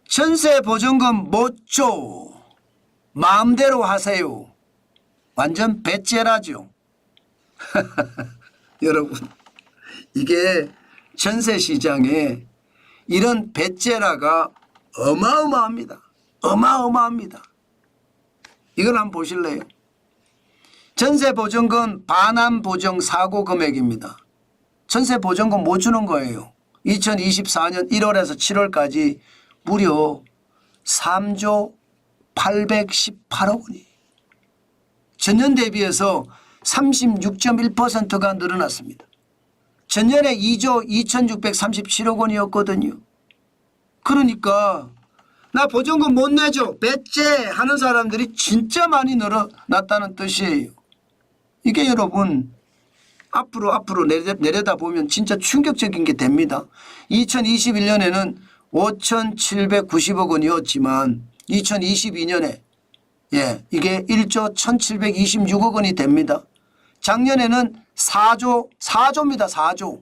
전세 보증금 못 줘. 마음대로 하세요. 완전 배째라죠. 여러분, 이게 전세 시장에 이런 배째라가 어마어마합니다. 어마어마합니다. 이걸 한번 보실래요? 전세 보증금 반환 보정 사고 금액입니다. 전세 보증금 못 주는 거예요. 2024년 1월에서 7월까지 무려 3조 818억 원이 전년 대비해서 36.1%가 늘어났습니다. 전년에 2조 2637억 원이었거든요. 그러니까 나 보증금 못 내줘 배째 하는 사람들이 진짜 많이 늘어났다는 뜻이에요. 이게 여러분 앞으로 내려다보면 진짜 충격적인 게 됩니다. 2021년에는 5,790억 원이었지만 2022년에 이게 1조 1,726억 원이 됩니다. 작년에는 4조입니다. 4조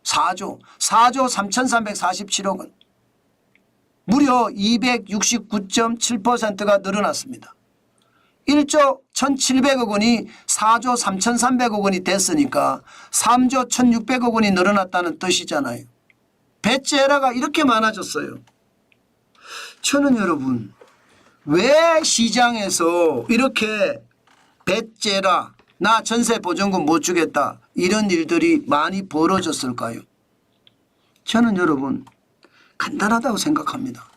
3,347억 원. 무려 269.7%가 늘어났습니다. 1조 1,700억 원이 4조 3,300억 원이 됐으니까 3조 1,600억 원이 늘어났다는 뜻이잖아요. 배째라가 이렇게 많아졌어요. 저는 여러분 왜 시장에서 이렇게 배째라 나 전세 보증금 못 주겠다 이런 일들이 많이 벌어졌을까요? 저는 여러분 간단하다고 생각합니다.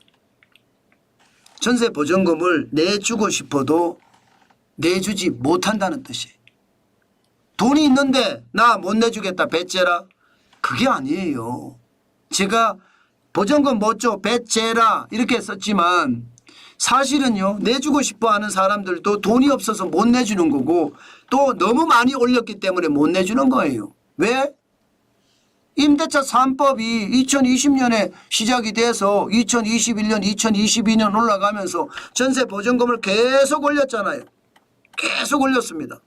전세 보증금을 내주고 싶어도 내주지 못한다는 뜻이에요. 돈이 있는데 나 못 내주겠다 배째라 그게 아니에요. 제가 보증금 못 줘 배째라 이렇게 썼지만 사실은요 내주고 싶어하는 사람들도 돈이 없어서 못 내주는 거고 또 너무 많이 올렸기 때문에 못 내주는 거예요. 왜? 임대차 3법이 2020년에 시작이 돼서 2021년 2022년 올라가면서 전세 보증금을 계속 올렸잖아요. 계속 올렸습니다.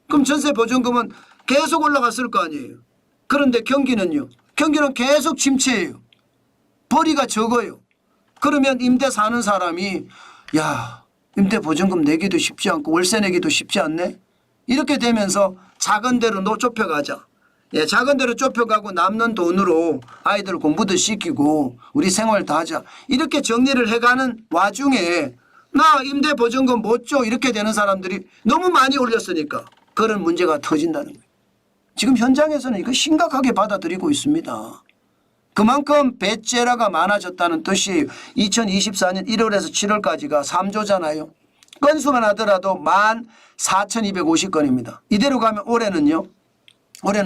그럼 전세 보증금은 계속 올라갔을 거 아니에요. 그런데 경기는요. 경기는 계속 침체예요. 벌이가 적어요. 그러면 임대 사는 사람이 야 임대 보증금 내기도 쉽지 않고 월세 내기도 쉽지 않네. 이렇게 되면서 작은 데로 좁혀가자. 작은 데로 좁혀가고 남는 돈으로 아이들 공부도 시키고 우리 생활도 하자. 이렇게 정리를 해가는 와중에 나 임대 보증금 못 줘 이렇게 되는 사람들이 너무 많이 올렸으니까 그런 문제가 터진다는 거예요. 지금 현장에서는 이거 심각하게 받아들이고 있습니다. 그만큼 배째라가 많아졌다는 뜻이에요. 2024년 1월에서 7월까지가 3조잖아요. 건수만 하더라도 14,250건입니다. 이대로 가면 올해는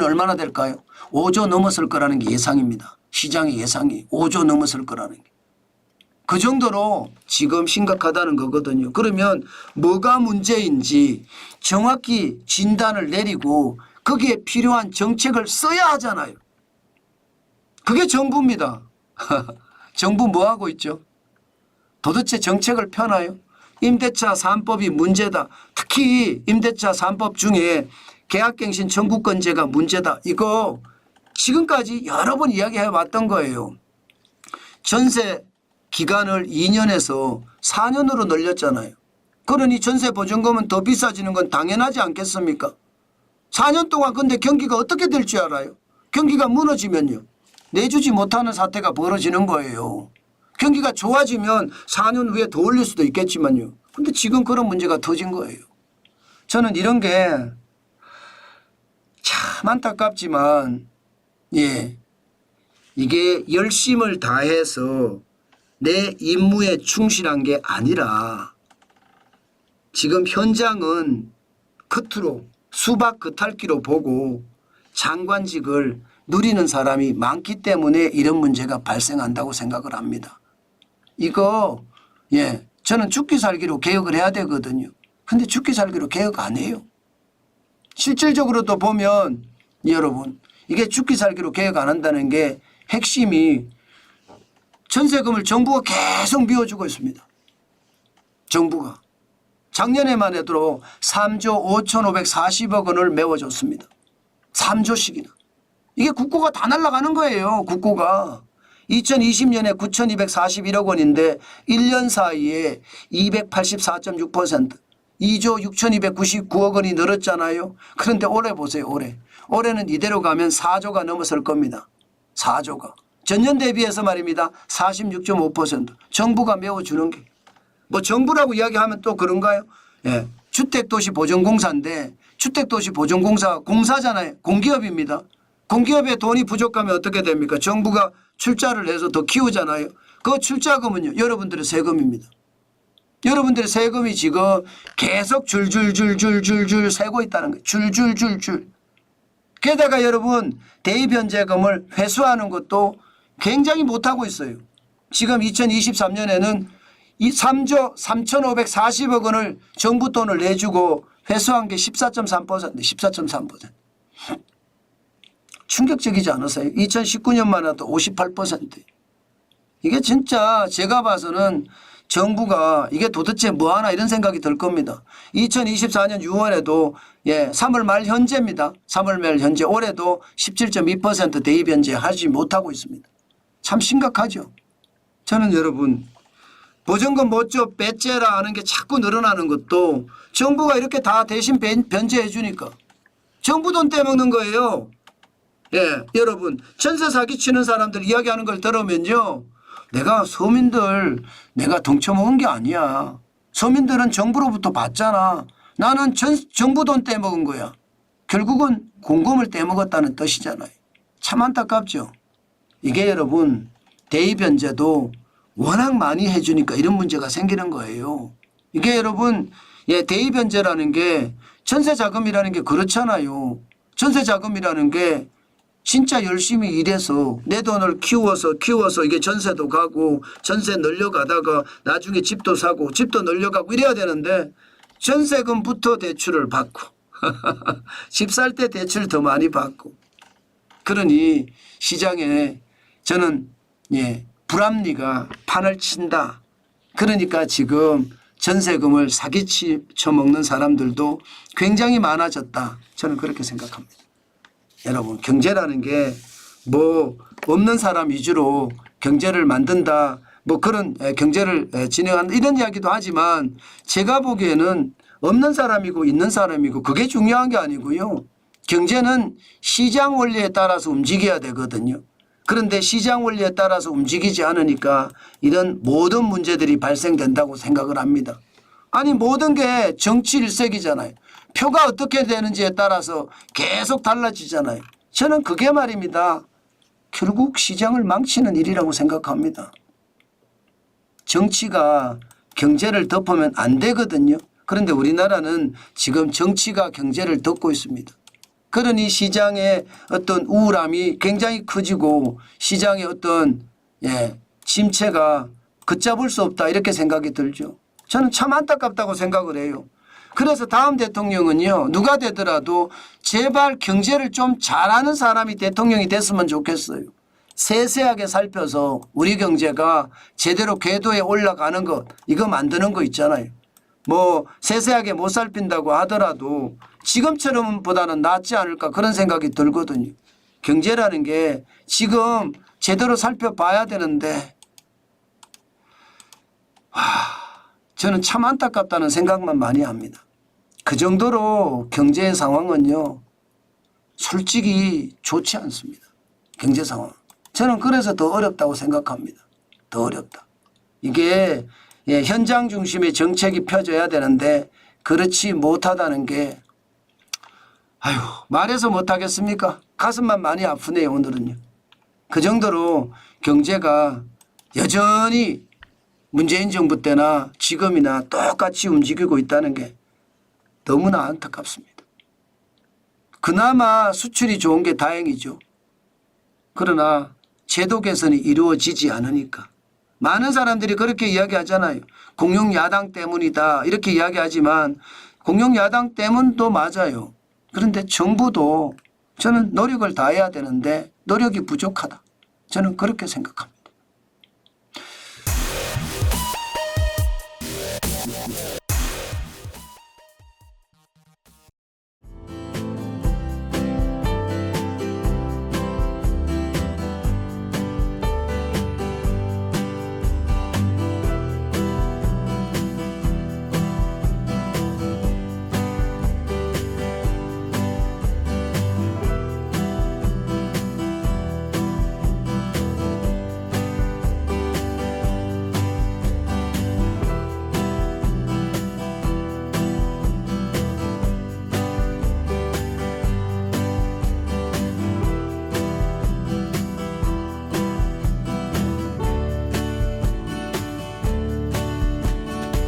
얼마나 될까요? 5조 넘었을 거라는 게 예상입니다. 시장의 예상이 5조 넘었을 거라는 게. 그 정도로 지금 심각하다는 거거든요. 그러면 뭐가 문제인지 정확히 진단을 내리고 거기에 필요한 정책을 써야 하잖아요. 그게 정부입니다. 정부 뭐 하고 있죠? 도대체 정책을 펴나요? 임대차 3법이 문제다. 특히 임대차 3법 중에 계약갱신 청구권제가 문제다. 이거 지금까지 여러 번 이야기해 왔던 거예요. 전세 기간을 2년에서 4년으로 늘렸잖아요. 그러니 전세 보증금은 더 비싸지는 건 당연하지 않겠습니까? 4년 동안 근데 경기가 어떻게 될 줄 알아요? 경기가 무너지면요. 내주지 못하는 사태가 벌어지는 거예요. 경기가 좋아지면 4년 후에 더 올릴 수도 있겠지만요. 근데 지금 그런 문제가 터진 거예요. 저는 이런 게 참 안타깝지만 이게 열심을 다해서 내 임무에 충실한 게 아니라 지금 현장은 겉으로 수박 겉핥기로 보고 장관직을 누리는 사람이 많기 때문에 이런 문제가 발생한다고 생각을 합니다. 이거 저는 죽기 살기로 개혁을 해야 되거든요. 근데 죽기 살기로 개혁 안 해요. 실질적으로도 보면 여러분 이게 죽기 살기로 개혁 안 한다는 게 핵심이 전세금을 정부가 계속 미워주고 있습니다. 정부가. 작년에만 해도 3조 5,540억 원을 메워줬습니다. 3조씩이나. 이게 국고가 다 날아가는 거예요. 국고가. 2020년에 9,241억 원인데 1년 사이에 284.6% 2조 6,299억 원이 늘었잖아요. 그런데 올해 보세요. 올해는 이대로 가면 4조가 넘어설 겁니다. 4조가. 전년 대비해서 말입니다. 46.5%. 정부가 메워주는 게. 뭐 정부라고 이야기하면 또 그런가요? 예. 주택도시보전공사인데 주택도시보전공사 공사잖아요. 공기업입니다. 공기업에 돈이 부족하면 어떻게 됩니까? 정부가 출자를 해서 더 키우잖아요. 그 출자금은요. 여러분들의 세금입니다. 여러분들의 세금이 지금 계속 줄줄줄줄줄줄 세고 있다는 거예요. 줄줄줄줄. 게다가 여러분 대입변제금을 회수하는 것도 굉장히 못하고 있어요. 지금 2023년에는 이 3조 3,540억 원을 정부 돈을 내주고 회수한 게 14.3%. 충격적이지 않으세요? 2019년만 해도 58%. 이게 진짜 제가 봐서는 정부가 이게 도대체 뭐하나 이런 생각이 들 겁니다. 2024년 6월에도 3월 말 현재입니다. 3월 말 현재 올해도 17.2% 대입 현재 하지 못하고 있습니다. 참 심각하죠. 저는 여러분 보증금 못 줘 배째라 하는 게 자꾸 늘어나는 것도 정부가 이렇게 다 대신 변제해 주니까 정부 돈 떼먹는 거예요. 여러분 전세 사기 치는 사람들 이야기하는 걸 들으면요. 내가 서민들 내가 덩쳐먹은 게 아니야. 서민들은 정부로부터 받잖아. 나는 정부 돈 떼먹은 거야. 결국은 공금을 떼먹었다는 뜻이잖아요. 참 안타깝죠. 이게 여러분 대입변제도 워낙 많이 해주니까 이런 문제가 생기는 거예요. 이게 여러분 대입변제라는 게 전세자금이라는 게 그렇잖아요. 전세자금이라는 게 진짜 열심히 일해서 내 돈을 키워서 이게 전세도 가고 전세 늘려가다가 나중에 집도 사고 집도 늘려가고 이래야 되는데 전세금부터 대출을 받고 집 살 때 대출 더 많이 받고 그러니 시장에 저는 불합리가 판을 친다. 그러니까 지금 전세금을 사기쳐 먹는 사람들도 굉장히 많아졌다. 저는 그렇게 생각합니다. 여러분 경제라는 게 뭐 없는 사람 위주로 경제를 만든다 뭐 그런 경제를 진행한다 이런 이야기도 하지만 제가 보기에는 없는 사람이고 있는 사람이고 그게 중요한 게 아니고요. 경제는 시장 원리에 따라서 움직여야 되거든요. 그런데 시장 원리에 따라서 움직이지 않으니까 이런 모든 문제들이 발생된다고 생각을 합니다. 아니 모든 게 정치 일색이잖아요. 표가 어떻게 되는지에 따라서 계속 달라지잖아요. 저는 그게 말입니다. 결국 시장을 망치는 일이라고 생각합니다. 정치가 경제를 덮으면 안 되거든요. 그런데 우리나라는 지금 정치가 경제를 덮고 있습니다. 그러니 시장의 어떤 우울함이 굉장히 커지고 시장의 어떤 침체가 걷잡을 수 없다 이렇게 생각이 들죠. 저는 참 안타깝다고 생각을 해요. 그래서 다음 대통령은요. 누가 되더라도 제발 경제를 좀 잘하는 사람이 대통령이 됐으면 좋겠어요. 세세하게 살펴서 우리 경제가 제대로 궤도에 올라가는 것 이거 만드는 거 있잖아요. 뭐 세세하게 못 살핀다고 하더라도 지금처럼 보다는 낫지 않을까 그런 생각이 들거든요. 경제라는 게 지금 제대로 살펴봐야 되는데 저는 참 안타깝다는 생각만 많이 합니다. 그 정도로 경제의 상황은요. 솔직히 좋지 않습니다. 경제 상황. 저는 그래서 더 어렵다고 생각합니다. 더 어렵다. 이게 현장 중심의 정책이 펴져야 되는데 그렇지 못하다는 게 아유 말해서 못하겠습니까? 가슴만 많이 아프네요 오늘은요. 그 정도로 경제가 여전히 문재인 정부 때나 지금이나 똑같이 움직이고 있다는 게 너무나 안타깝습니다. 그나마 수출이 좋은 게 다행이죠. 그러나 제도 개선이 이루어지지 않으니까 많은 사람들이 그렇게 이야기하잖아요. 공룡야당 때문이다 이렇게 이야기하지만 공룡야당 때문도 맞아요. 그런데 정부도 저는 노력을 다해야 되는데 노력이 부족하다. 저는 그렇게 생각합니다.